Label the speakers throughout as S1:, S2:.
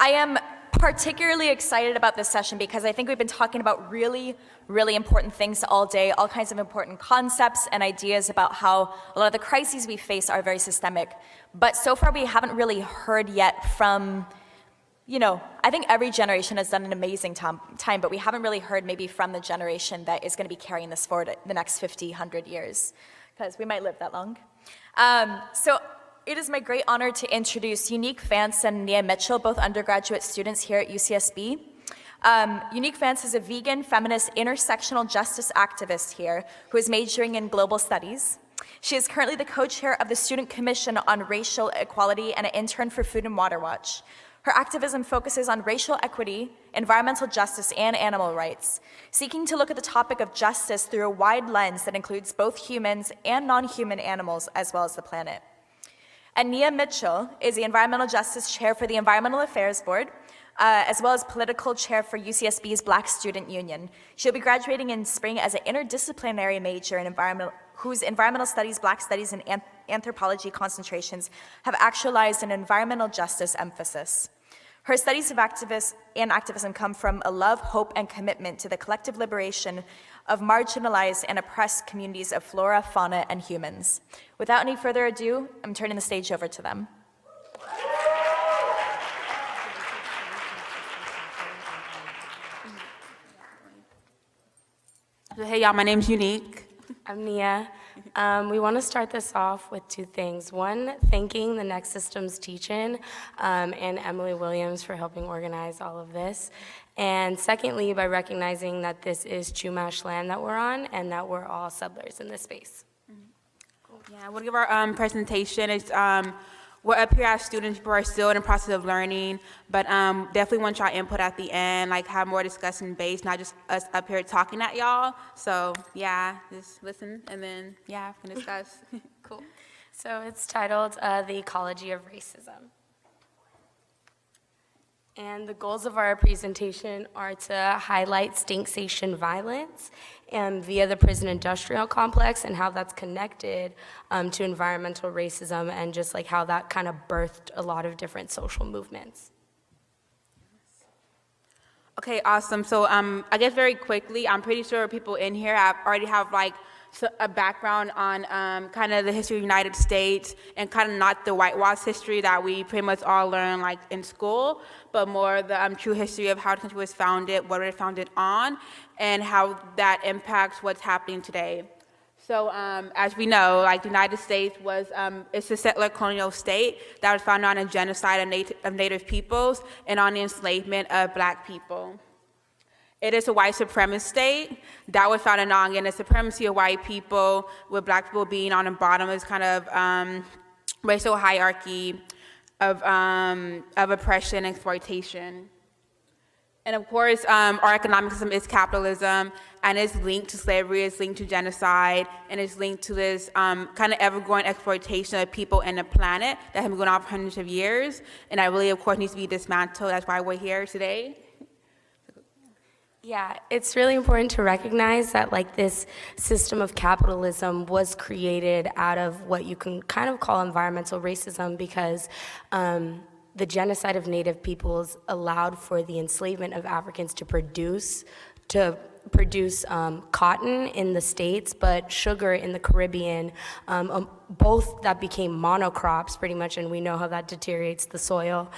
S1: I am particularly excited about this session because I think we've been talking about really, really important things all day, all kinds of important concepts and ideas about how a lot of the crises we face are very systemic. But so far we haven't really heard yet from, I think every generation has done an amazing time, but we haven't really heard maybe from the generation that is going to be carrying this forward the next 50, 100 years, because we might live that long. So it is my great honor to introduce Vance and Nia Mitchell, both undergraduate students here at UCSB. Vance is a vegan, feminist, intersectional justice activist here who is majoring in global studies. She is currently the co-chair of the Student Commission on Racial Equality and an intern for Food and Water Watch. Her activism focuses on racial equity, environmental justice, and animal rights, seeking to look at the topic of justice through a wide lens that includes both humans and non-human animals, as well as the planet. And Nia Mitchell is the Environmental Justice Chair for the Environmental Affairs Board, as well as Political Chair for UCSB's Black Student Union. She'll be graduating in spring as an interdisciplinary major in whose environmental studies, Black studies, and anthropology concentrations have actualized an environmental justice emphasis. Her studies of activism come from a love, hope, and commitment to the collective liberation of marginalized and oppressed communities of flora, fauna, and humans. Without any further ado, I'm turning the stage over to them.
S2: Hey y'all, my name's Unique.
S3: I'm Nia. We want to start this off with two things. One, thanking the Next Systems Teach-In and Emily Williams for helping organize all of this. And secondly, by recognizing that this is Chumash land that we're on and that we're all settlers in this space.
S2: Cool. Yeah, we'll give our presentation. It's, we're up here as students who are still in the process of learning, but definitely want y'all input at the end, like have more discussion based, not just us up here talking at y'all. So yeah, just listen and then yeah, we can discuss.
S3: Cool. So it's titled The Ecology of Racism. And the goals of our presentation are to highlight stinksation violence via the prison industrial complex and how that's connected to environmental racism and just like how that kind of birthed a lot of different social movements.
S2: Okay, awesome. So I guess very quickly, I'm pretty sure people in here already have like a background on kind of the history of the United States and kind of not the whitewash history that we pretty much all learn like in school, but more the true history of how the country was founded, what it was founded on, and how that impacts what's happening today. So as we know, like the United States was, it's a settler colonial state that was founded on a genocide of Native peoples and on the enslavement of Black people. It is a white supremacist state that was founded on, again, the supremacy of white people, with Black people being on the bottom is kind of racial hierarchy of oppression and exploitation. And of course, our economic system is capitalism, and it's linked to slavery, it's linked to genocide, and it's linked to this kind of ever-growing exploitation of people and the planet that has been going on for hundreds of years, and that really, of course, needs to be dismantled. That's why we're here today.
S3: Yeah, it's really important to recognize that like this system of capitalism was created out of what you can kind of call environmental racism because the genocide of Native peoples allowed for the enslavement of Africans to produce cotton in the States, but sugar in the Caribbean, both that became monocrops pretty much, and we know how that deteriorates the soil.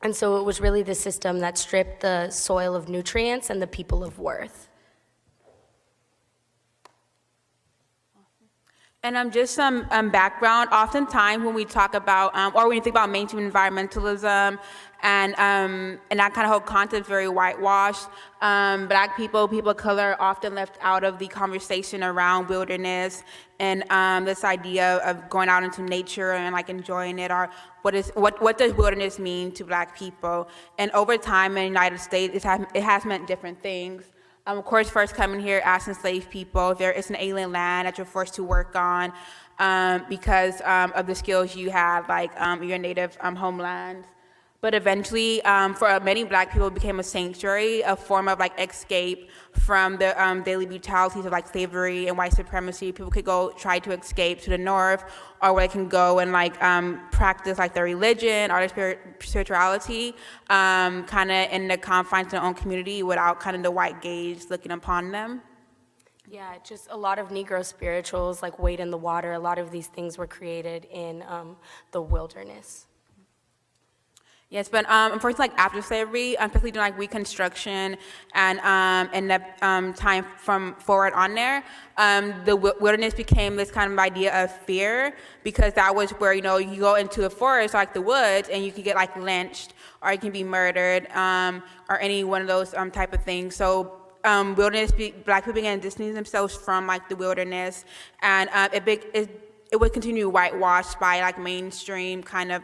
S3: And so it was really the system that stripped the soil of nutrients and the people of worth.
S2: And just some background, oftentimes when we talk about, or when you think about mainstream environmentalism and that kind of whole concept very whitewashed, Black people, people of color are often left out of the conversation around wilderness and this idea of going out into nature and like enjoying it, or what does wilderness mean to Black people? And over time in the United States, it has meant different things. Of course, first coming here as enslaved people, there is an alien land that you're forced to work on because of the skills you have, like your native homelands. But eventually, for many Black people, it became a sanctuary, a form of like escape from the daily brutalities of like slavery and white supremacy. People could go try to escape to the north, or where they can go and like practice like their religion or their spirituality, kind of in the confines of their own community without kind of the white gaze looking upon them.
S3: Yeah, just a lot of Negro spirituals, like Wade in the Water, a lot of these things were created in the wilderness.
S2: Yes, but unfortunately, like after slavery, especially during like Reconstruction and that time from forward on there, the wilderness became this kind of idea of fear, because that was where, you know, you go into the forest, like the woods, and you can get like lynched, or you can be murdered, or any one of those type of things. So wilderness, Black people began distancing themselves from like the wilderness, and it would continue whitewashed by like mainstream kind of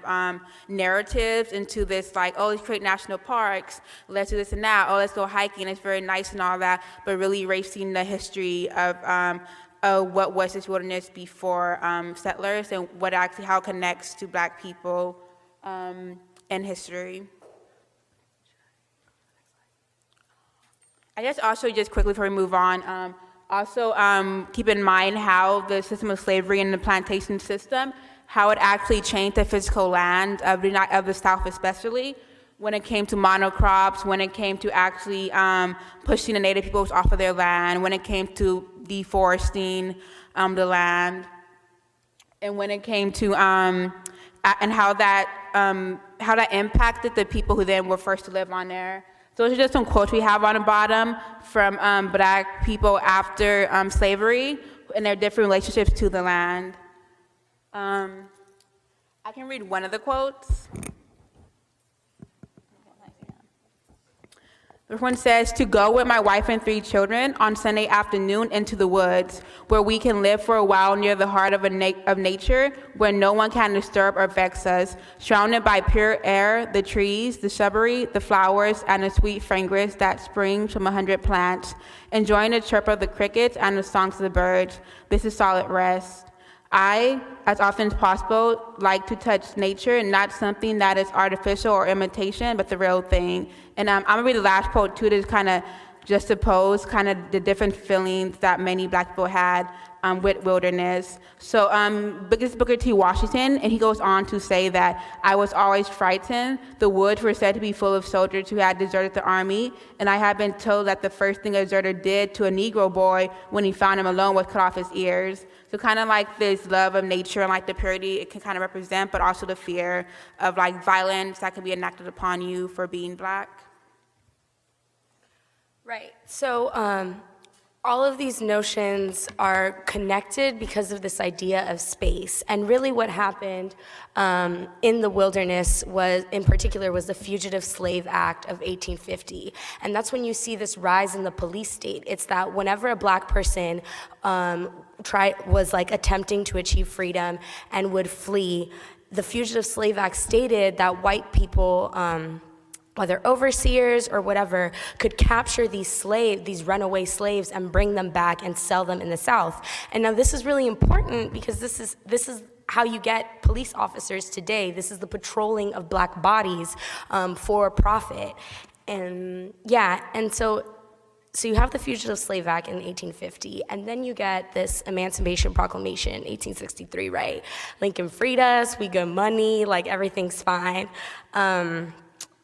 S2: narratives into this like, oh, let's create national parks, let's do this and that, oh, let's go hiking, it's very nice and all that, but really erasing the history of what was this wilderness before settlers, and what actually, how it connects to Black people in history. I guess also just quickly before we move on, also keep in mind how the system of slavery and the plantation system, how it actually changed the physical land of the South, especially when it came to monocrops, when it came to actually pushing the Native peoples off of their land, when it came to deforesting the land, and when it came to and how that impacted the people who then were first to live on there. So those are just some quotes we have on the bottom from Black people after slavery and their different relationships to the land. I can read one of the quotes. This one says, "To go with my wife and 3 children on Sunday afternoon into the woods, where we can live for a while near the heart of nature, where no one can disturb or vex us, surrounded by pure air, the trees, the shrubbery, the flowers, and the sweet fragrance that springs from 100 plants, enjoying the chirp of the crickets and the songs of the birds. This is solid rest. I, as often as possible, like to touch nature, and not something that is artificial or imitation, but the real thing." And I'm gonna read the last quote too, to kind of just oppose kind of the different feelings that many Black people had with wilderness. So this is Booker T. Washington, and he goes on to say that, "I was always frightened. The woods were said to be full of soldiers who had deserted the army, and I had been told that the first thing a deserter did to a Negro boy when he found him alone was cut off his ears." So kind of like this love of nature and like the purity it can kind of represent, but also the fear of like violence that can be enacted upon you for being Black.
S3: Right. So all of these notions are connected because of this idea of space. And really what happened in the wilderness was, in particular, was the Fugitive Slave Act of 1850. And that's when you see this rise in the police state. It's that whenever a Black person was like attempting to achieve freedom and would flee, the Fugitive Slave Act stated that white people, whether overseers or whatever, could capture these runaway slaves and bring them back and sell them in the South. And now this is really important because this is how you get police officers today. This is the patrolling of Black bodies for profit. And yeah, and so you have the Fugitive Slave Act in 1850, and then you get this Emancipation Proclamation in 1863, right? Lincoln freed us, we got money, like everything's fine.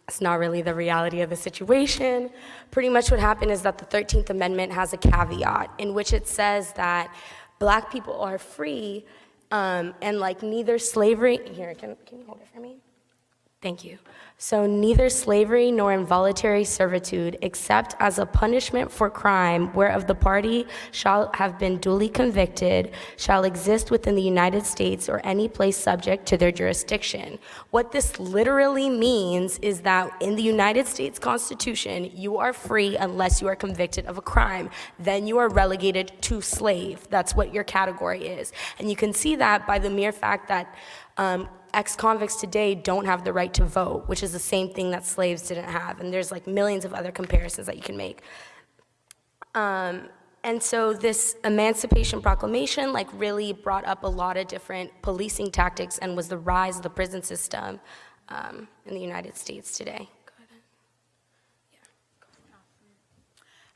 S3: It's not really the reality of the situation. Pretty much what happened is that the 13th Amendment has a caveat in which it says that Black people are free and like neither slavery, here, can you hold it for me? Thank you. So neither slavery nor involuntary servitude, except as a punishment for crime whereof the party shall have been duly convicted, shall exist within the United States or any place subject to their jurisdiction. What this literally means is that in the United States Constitution, you are free unless you are convicted of a crime. Then you are relegated to slave. That's what your category is. And you can see that by the mere fact that ex-convicts today don't have the right to vote, which is the same thing that slaves didn't have. And there's like millions of other comparisons that you can make. And so this Emancipation Proclamation like really brought up a lot of different policing tactics and was the rise of the prison system in the United States today. Go ahead.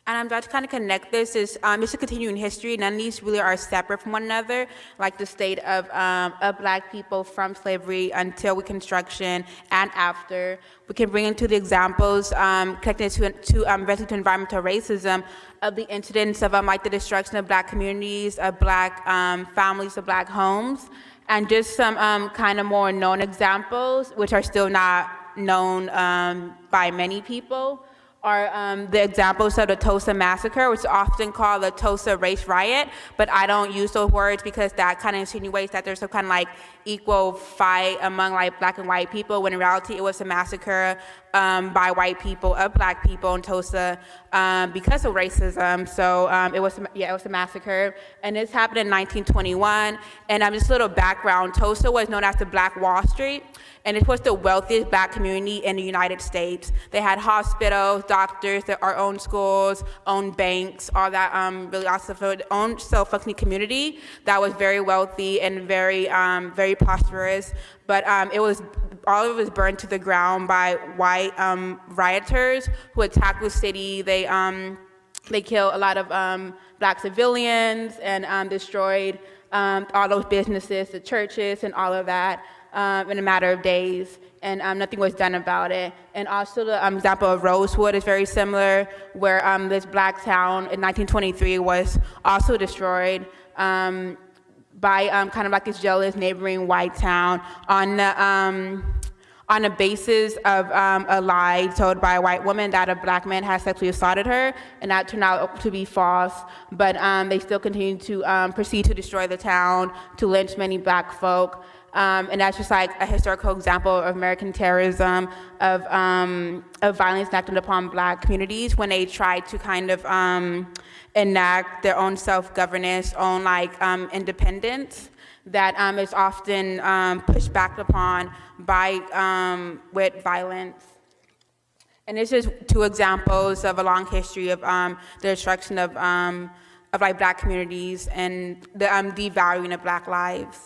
S2: And I'm about to kind of connect this is just a continuing history. None of these really are separate from one another, like the state of Black people from slavery until Reconstruction and after. We can bring into the examples connected to environmental racism of the incidents of like the destruction of Black communities, of Black families, of Black homes, and just some kind of more known examples, which are still not known by many people, are the examples of the Tulsa Massacre, which is often called the Tulsa Race Riot, but I don't use those words because that kind of insinuates that there's some kind of like equal fight among like Black and white people, when in reality it was a massacre by white people of Black people in Tulsa because of racism. So it was a massacre, and this happened in 1921. And just a little background: Tulsa was known as the Black Wall Street, and it was the wealthiest Black community in the United States. They had hospitals, doctors, their own schools, own banks, all that really awesome. So their own self-functioning community that was very wealthy and very prosperous. But all of it was burned to the ground by white rioters who attacked the city. They killed a lot of Black civilians and destroyed all those businesses, the churches, and all of that in a matter of days. And nothing was done about it. And also the example of Rosewood is very similar, where this Black town in 1923 was also destroyed by kind of like this jealous neighboring white town on the basis of a lie told by a white woman that a Black man had sexually assaulted her, and that turned out to be false. But they still continue to proceed to destroy the town, to lynch many Black folk. And that's just like a historical example of American terrorism, of violence enacted upon Black communities when they tried to kind of enact their own self-governance, own like independence that is often pushed back upon by with violence. And this is two examples of a long history of the destruction of like Black communities and the devaluing of Black lives.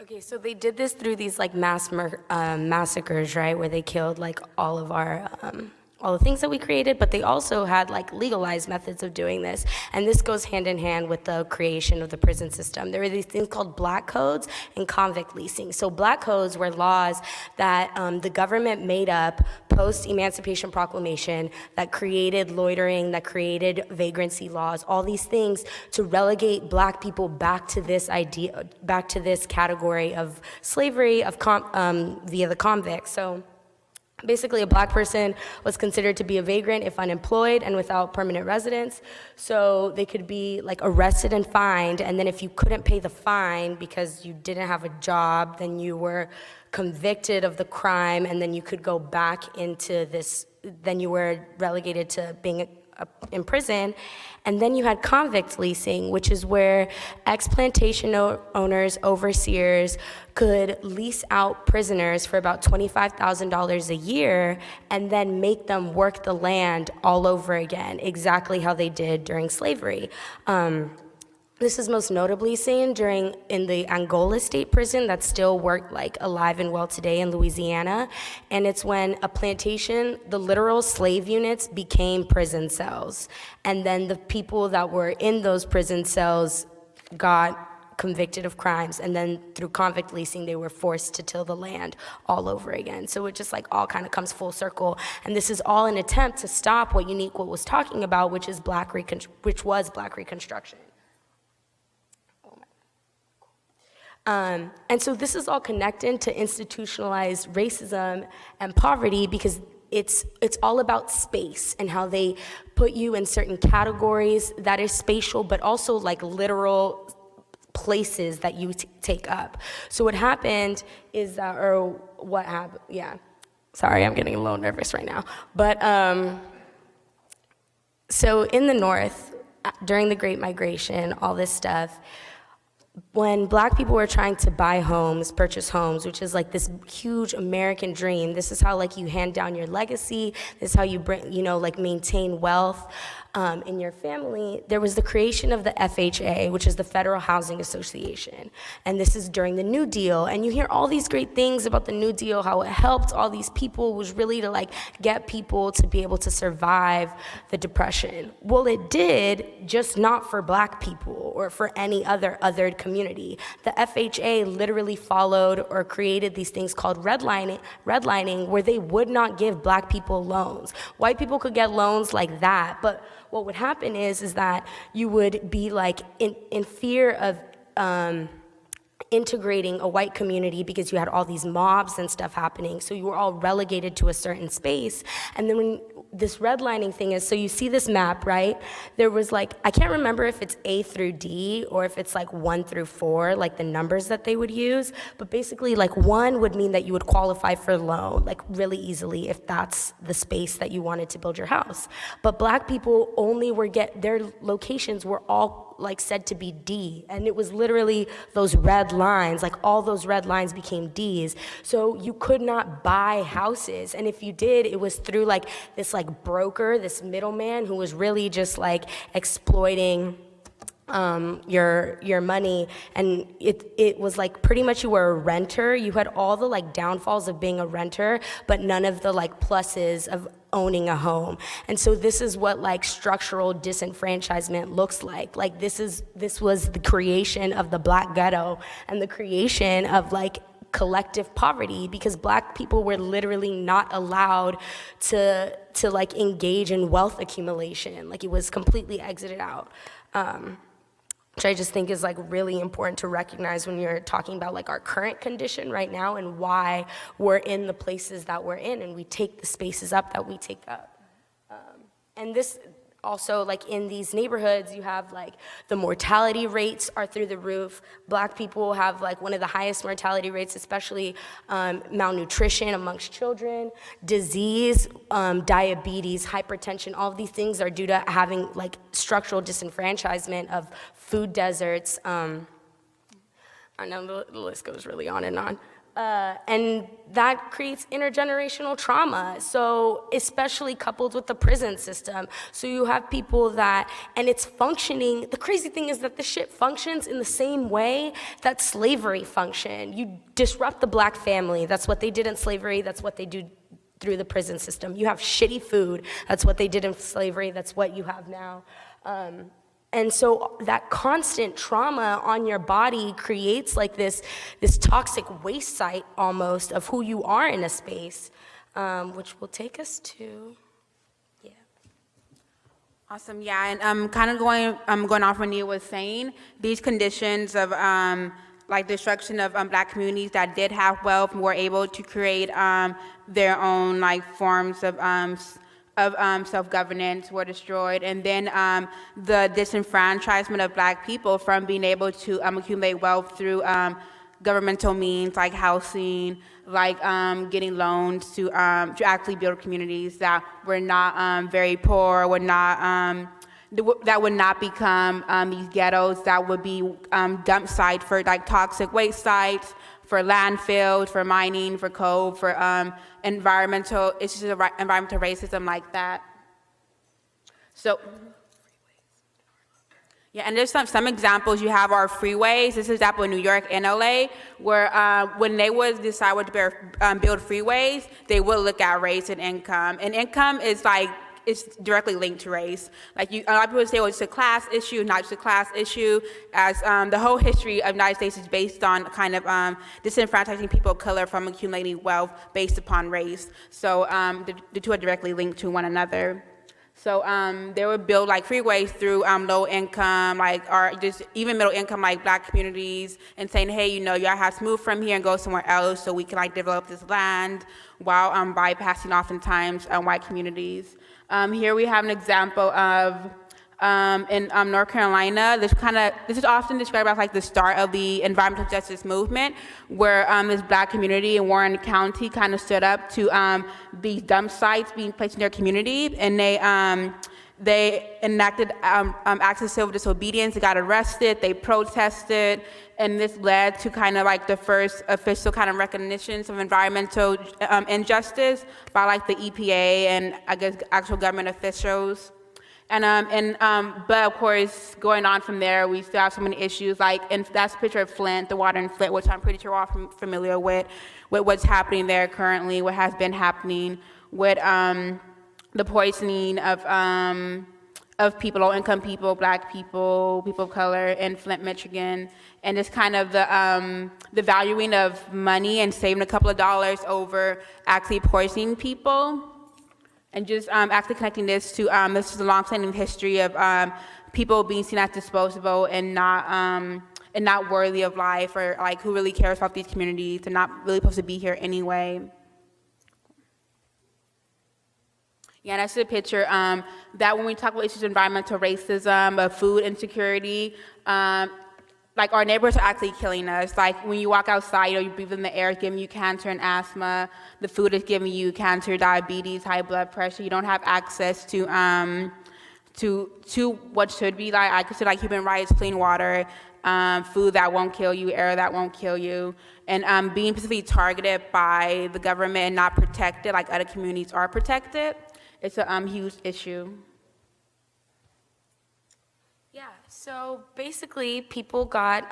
S3: Okay, so they did this through these like massacres, right, where they killed like all of our all the things that we created, but they also had like legalized methods of doing this. And this goes hand in hand with the creation of the prison system. There were these things called black codes and convict leasing. So black codes were laws that the government made up post-Emancipation Proclamation that created loitering, that created vagrancy laws, all these things to relegate Black people back to this idea, back to this category of slavery of via the convict. So basically, a Black person was considered to be a vagrant if unemployed and without permanent residence. So they could be like arrested and fined, and then if you couldn't pay the fine because you didn't have a job, then you were convicted of the crime, and then you could go back into this, then you were relegated to being in prison. And then you had convict leasing, which is where ex-plantation owners, overseers, could lease out prisoners for about $25,000 a year and then make them work the land all over again, exactly how they did during slavery. This is most notably seen in the Angola State Prison that still worked like alive and well today in Louisiana. And it's when a plantation, the literal slave units became prison cells. And then the people that were in those prison cells got convicted of crimes, and then through convict leasing, they were forced to till the land all over again. So it just like all kind of comes full circle. And this is all an attempt to stop what Uniqua was talking about, which was Black Reconstruction. And so this is all connected to institutionalized racism and poverty, because it's all about space and how they put you in certain categories that is spatial, but also like literal places that you take up. So what happened is that, sorry, I'm getting a little nervous right now. But so in the North, during the Great Migration, all this stuff, when Black people were trying to buy homes, purchase homes, which is like this huge American dream, this is how like you hand down your legacy, this is how you bring, like maintain wealth. in your family, there was the creation of the FHA, which is the Federal Housing Association. And this is during the New Deal. And you hear all these great things about the New Deal, how it helped all these people, was really to like get people to be able to survive the Depression. Well, it did, just not for Black people or for any other othered community. The FHA literally followed or created these things called redlining, where they would not give Black people loans. White people could get loans like that, but what would happen is that you would be like in fear of integrating a white community because you had all these mobs and stuff happening, so you were all relegated to a certain space. And then when this redlining thing is, so you see this map, right? There was like, I can't remember if it's A through D or if it's like 1 through 4, like the numbers that they would use, but basically like 1 would mean that you would qualify for a loan, like really easily if that's the space that you wanted to build your house. But Black people only their locations were all like said to be D, and it was literally those red lines, like all those red lines became Ds. So you could not buy houses, and if you did, it was through like this like broker, this middleman who was really just like exploiting your money. And it was like pretty much you were a renter. You had all the like downfalls of being a renter, but none of the like pluses of owning a home. And so this is what like structural disenfranchisement looks like. Like this was the creation of the Black ghetto and the creation of like collective poverty, because Black people were literally not allowed to like engage in wealth accumulation. Like it was completely exited out. Which I just think is like really important to recognize when you're talking about like our current condition right now and why we're in the places that we're in and we take the spaces up that we take up. And this also, like in these neighborhoods, you have like the mortality rates are through the roof. Black people have like one of the highest mortality rates, especially malnutrition amongst children, disease, diabetes, hypertension. All of these things are due to having like structural disenfranchisement of food deserts. I know the list goes really on and on. And that creates intergenerational trauma, so especially coupled with the prison system. So you have people that, and it's functioning, the crazy thing is that this shit functions in the same way that slavery functioned. You disrupt the Black family, that's what they did in slavery, that's what they do through the prison system. You have shitty food, that's what they did in slavery, that's what you have now. And so that constant trauma on your body creates like this toxic waste site almost of who you are in a space, which will take us to, yeah.
S2: Awesome, yeah, and kind of going off what Nia was saying, these conditions of like destruction of Black communities that did have wealth and were able to create their own like forms of self-governance were destroyed, and then the disenfranchisement of Black people from being able to accumulate wealth through governmental means like housing, like getting loans to actually build communities that were not very poor, that would not become these ghettos that would be dump sites for like toxic waste sites, for landfills, for mining, for coal, for environmental issues of environmental racism like that. So, yeah, and there's some examples you have are freeways. This is example in New York and LA, where when they would decide what to build freeways, they would look at race and income. And income is like, it's directly linked to race. Like a lot of people say, well, it's a class issue, not just a class issue, as the whole history of the United States is based on kind of disenfranchising people of color from accumulating wealth based upon race. So the two are directly linked to one another. So they would build like freeways through low income, like, or just even middle income, like Black communities, and saying, hey, you know, y'all have to move from here and go somewhere else so we can like develop this land, while bypassing oftentimes white communities. Here we have an example of in North Carolina. This is often described as like the start of the environmental justice movement, where this Black community in Warren County kind of stood up to these dump sites being placed in their community, and they enacted acts of civil disobedience. They got arrested, they protested, and this led to kind of like the first official kind of recognitions of environmental injustice by like the EPA and I guess actual government officials. But of course, going on from there, we still have so many issues. Like, and that's a picture of Flint, the water in Flint, which I'm pretty sure we're all familiar with what's happening there currently, what has been happening with the poisoning of people, low-income people, black people, people of color in Flint, Michigan, and just kind of the valuing of money and saving a couple of dollars over actually poisoning people. And just actually connecting this to this is a long-standing history of people being seen as disposable and not worthy of life, or like who really cares about these communities and not really supposed to be here anyway. Yeah, that's a picture that when we talk about issues of environmental racism, of food insecurity, like our neighbors are actually killing us. Like when you walk outside, you breathe in the air, it's giving you cancer and asthma. The food is giving you cancer, diabetes, high blood pressure. You don't have access to what should be like, I consider like human rights, clean water, food that won't kill you, air that won't kill you, and being specifically targeted by the government and not protected like other communities are protected. It's a huge issue.
S3: Yeah, so basically people got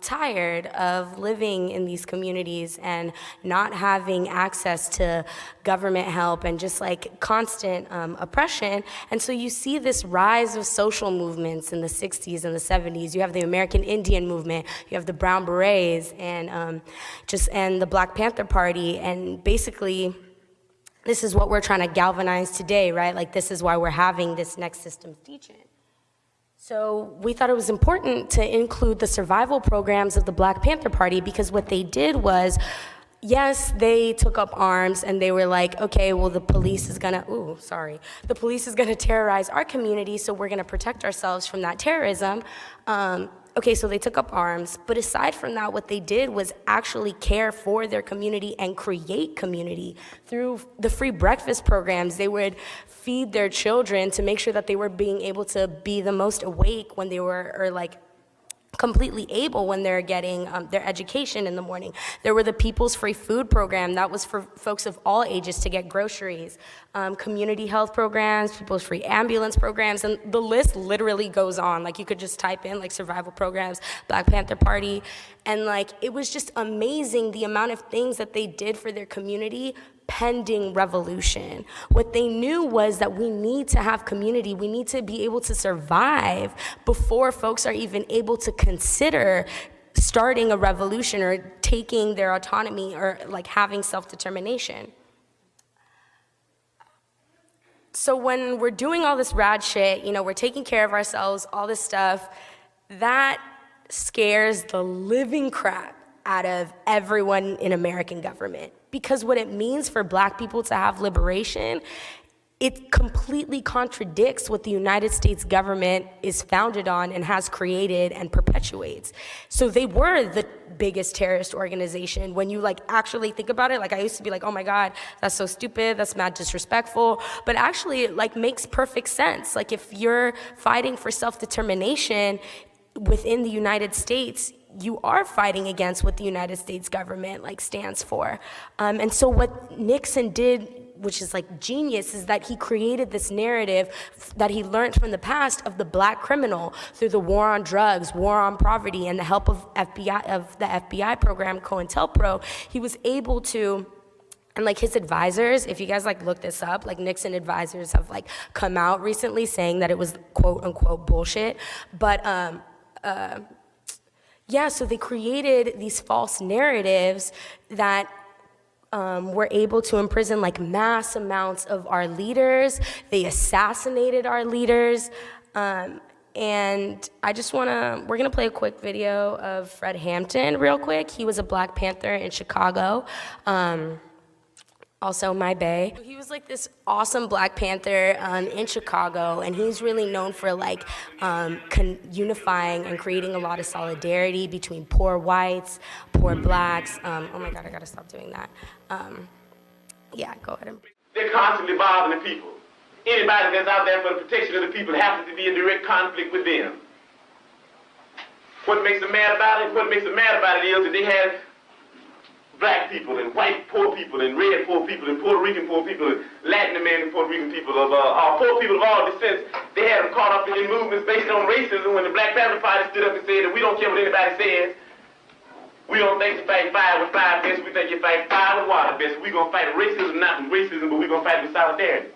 S3: tired of living in these communities and not having access to government help and just like constant oppression. And so you see this rise of social movements in the 60s and the 70s. You have the American Indian movement, you have the Brown Berets, and and the Black Panther Party, and basically this is what we're trying to galvanize today, right? Like this is why we're having this next systems teach-in. So we thought it was important to include the survival programs of the Black Panther Party, because what they did was, yes, they took up arms and they were like, okay, well the police is gonna terrorize our community, so we're gonna protect ourselves from that terrorism. Okay, so they took up arms, but aside from that, what they did was actually care for their community and create community. Through the free breakfast programs, they would feed their children to make sure that they were being able to be the most awake when they were, or like completely able when they're getting their education in the morning. There were the People's Free Food Program, that was for folks of all ages to get groceries. Community health programs, People's Free Ambulance programs, and the list literally goes on. Like you could just type in like survival programs, Black Panther Party, and like it was just amazing the amount of things that they did for their community pending revolution. What they knew was that we need to have community, we need to be able to survive before folks are even able to consider starting a revolution or taking their autonomy or like having self-determination. So when we're doing all this rad shit, we're taking care of ourselves, all this stuff, that scares the living crap out of everyone in American government. Because what it means for Black people to have liberation, it completely contradicts what the United States government is founded on and has created and perpetuates. So they were the biggest terrorist organization. When you like actually think about it, like I used to be like, oh my God, that's so stupid, that's mad disrespectful. But actually it like makes perfect sense. Like if you're fighting for self-determination within the United States, you are fighting against what the United States government like stands for. And so what Nixon did, which is like genius, is that he created this narrative that he learned from the past of the Black criminal through the war on drugs, war on poverty, and the help of the FBI program, COINTELPRO. He was able to, and like his advisors, if you guys like look this up, like Nixon advisors have like come out recently saying that it was quote unquote bullshit. But yeah, so they created these false narratives that were able to imprison like mass amounts of our leaders. They assassinated our leaders. And I just we're gonna play a quick video of Fred Hampton real quick. He was a Black Panther in Chicago. Also my bae. He was like this awesome Black Panther in Chicago, and he's really known for like unifying and creating a lot of solidarity between poor whites, poor Blacks. Oh my God, I gotta stop doing that. Yeah, go ahead.
S4: They're constantly bothering the people. Anybody that's out there for the protection of the people happens to be in direct conflict with them. What makes them mad about it? What makes them mad about it is that they have black people and white poor people and red poor people and Puerto Rican poor people and Latin American Puerto Rican people of poor people of all descents. They had them caught up in movements based on racism when the Black Panther Party stood up and said that we don't care what anybody says. We don't think you fight fire with fire best, we think you fight fire with water best. We're going to fight racism, not with racism, but we're going to fight with solidarity.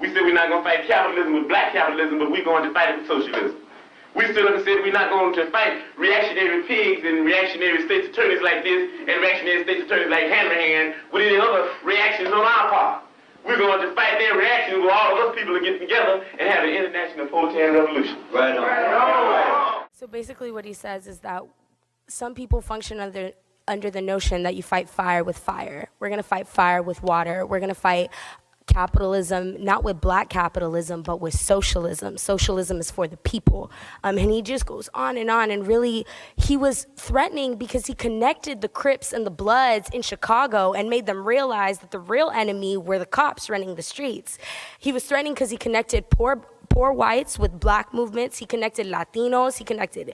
S4: We said we're not going to fight capitalism with black capitalism, but we're going to fight it with socialism. We stood up and said we're not going to fight reactionary pigs and reactionary state's attorneys like this and reactionary state's attorneys like Hanrahan with any other reactions on our part. We're going to fight their reactions where all of us people are getting together and have an international proletarian revolution.
S5: Right on.
S4: Right on.
S3: So basically what he says is that some people function under the notion that you fight fire with fire. We're going to fight fire with water. We're going to fight capitalism, not with black capitalism, but with socialism. Socialism is for the people. And he just goes on, and really, he was threatening because he connected the Crips and the Bloods in Chicago and made them realize that the real enemy were the cops running the streets. He was threatening because he connected poor whites with black movements. He connected Latinos. He connected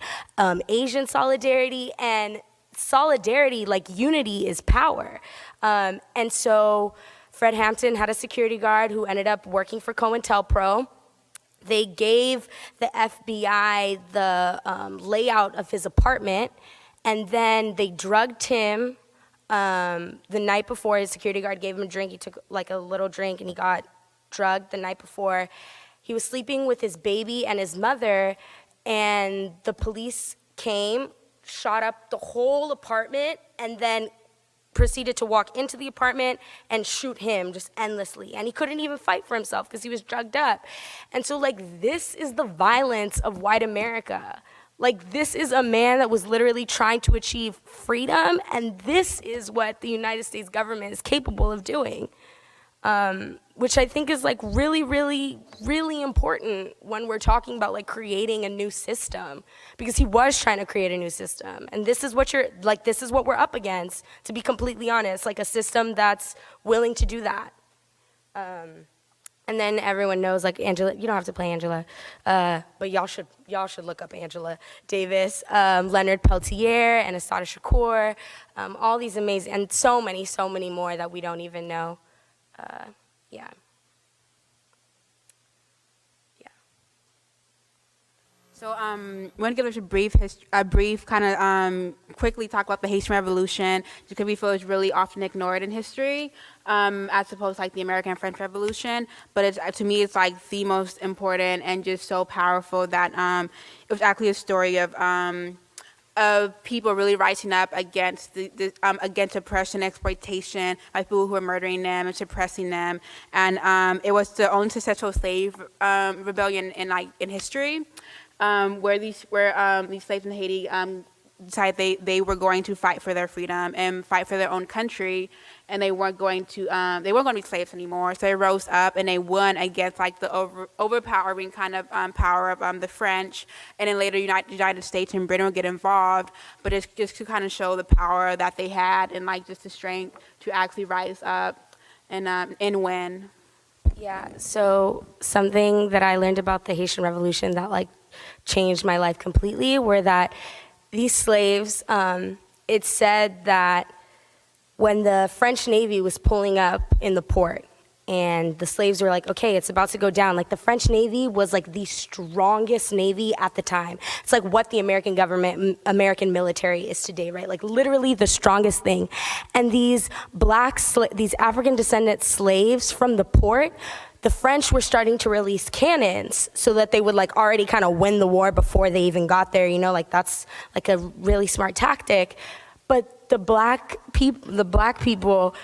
S3: Asian solidarity. And solidarity, like unity, is power. And so Fred Hampton had a security guard who ended up working for COINTELPRO. They gave the FBI the layout of his apartment, and then they drugged him the night before. His security guard gave him a drink. He took like a little drink, and he got drugged the night before. He was sleeping with his baby and his mother, and the police came, shot up the whole apartment, and then proceeded to walk into the apartment and shoot him just endlessly. And he couldn't even fight for himself because he was drugged up. And so, like, this is the violence of white America. Like, this is a man that was literally trying to achieve freedom, and this is what the United States government is capable of doing. Which I think is like really, really, really important when we're talking about like creating a new system, because he was trying to create a new system. And this is what this is what we're up against, to be completely honest, like a system that's willing to do that. And then everyone knows, like, Angela, you don't have to play Angela, but y'all should look up Angela Davis, Leonard Peltier, and Assata Shakur, all these amazing, and so many more that we don't even know. Yeah.
S2: So I want to give us a brief kind of quickly talk about the Haitian Revolution, because we feel it's really often ignored in history, as opposed to like the American and French Revolution. But to me, it's like the most important and just so powerful that it was actually a story of people really rising up against against oppression, exploitation by people who were murdering them and suppressing them. And it was the only successful slave rebellion in history, where these slaves in Haiti decided they were going to fight for their freedom and fight for their own country, and they weren't going to be slaves anymore. So they rose up and they won against like the overpowering kind of power of the French, and then later United States and Britain would get involved. But it's just to kind of show the power that they had and like just the strength to actually rise up and win.
S3: Yeah. So something that I learned about the Haitian Revolution that like changed my life completely were that these slaves, it said that when the French Navy was pulling up in the port and the slaves were like, okay, it's about to go down. Like the French Navy was like the strongest Navy at the time. It's like what the American government, American military is today, right? Like literally the strongest thing. And these these African descendant slaves from the port, the French were starting to release cannons so that they would like already kind of win the war before they even got there, you know, like that's like a really smart tactic. But the black people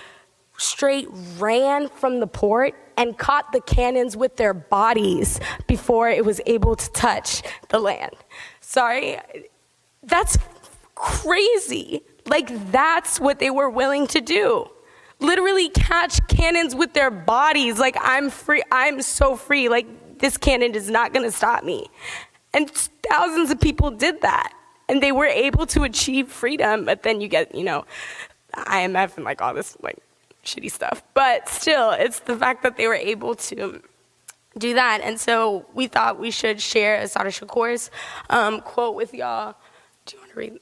S3: straight ran from the port and caught the cannons with their bodies before it was able to touch the land. Sorry, that's crazy. Like that's what they were willing to do. Literally catch cannons with their bodies. Like I'm free, I'm so free. Like this cannon is not gonna stop me. And thousands of people did that. And they were able to achieve freedom, but then you get, you know, IMF and like all this like shitty stuff. But still, it's the fact that they were able to do that. And so we thought we should share Assata Shakur's quote with y'all. Do you want to read that?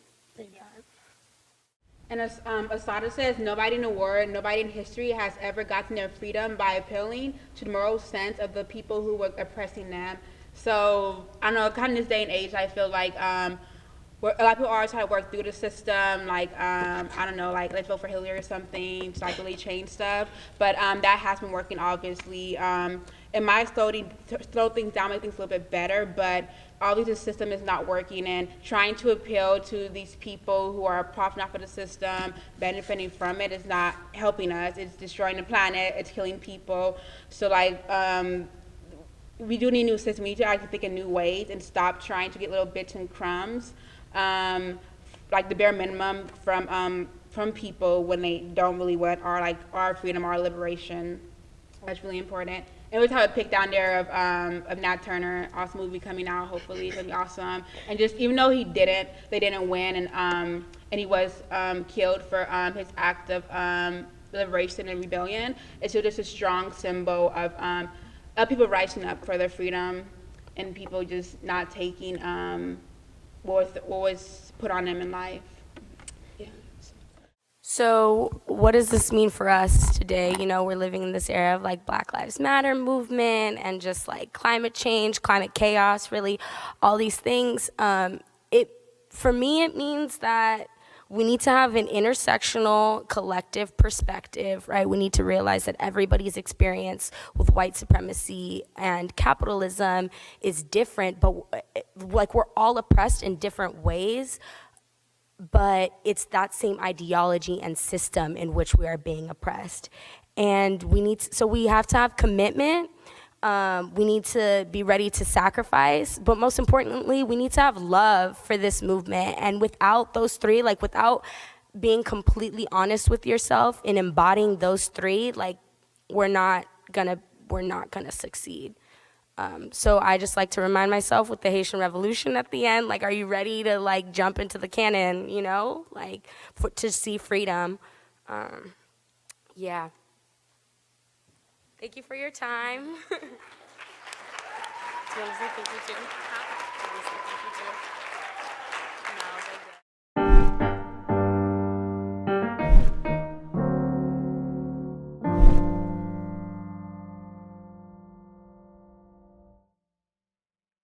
S2: And as Asada says, nobody in the world, nobody in history has ever gotten their freedom by appealing to the moral sense of the people who were oppressing them. So I don't know, kind of this day and age, I feel like a lot of people are trying to work through the system, like I don't know, like let's vote for Hillary or something to like really change stuff. But that has been working, obviously. It might slow things down, make things a little bit better, but obviously the system is not working, and trying to appeal to these people who are profiting off of the system, benefiting from it, is not helping us. It's destroying the planet, it's killing people. So like we do need a new system. We need to actually think in new ways and stop trying to get little bits and crumbs, like the bare minimum from people when they don't really want our freedom, our liberation. That's really important. And we have a pic down there of Nat Turner, awesome movie coming out. Hopefully it's gonna be awesome. And just even though they didn't win, and he was killed for his act of liberation and rebellion, it's still just a strong symbol of people rising up for their freedom and people just not taking what was put on them in life.
S3: So what does this mean for us today? You know, we're living in this era of like Black Lives Matter movement and just like climate change, climate chaos, really, all these things. For me, it means that we need to have an intersectional collective perspective, right? We need to realize that everybody's experience with white supremacy and capitalism is different, but like we're all oppressed in different ways. But it's that same ideology and system in which we are being oppressed. And so we have to have commitment. We need to be ready to sacrifice, but most importantly, we need to have love for this movement. And without those three, like without being completely honest with yourself and embodying those three, like we're not gonna succeed. So I just like to remind myself with the Haitian Revolution at the end, like, are you ready to like jump into the cannon, you know, like to see freedom? Yeah. Thank you for your time. Do you want to say thank you too?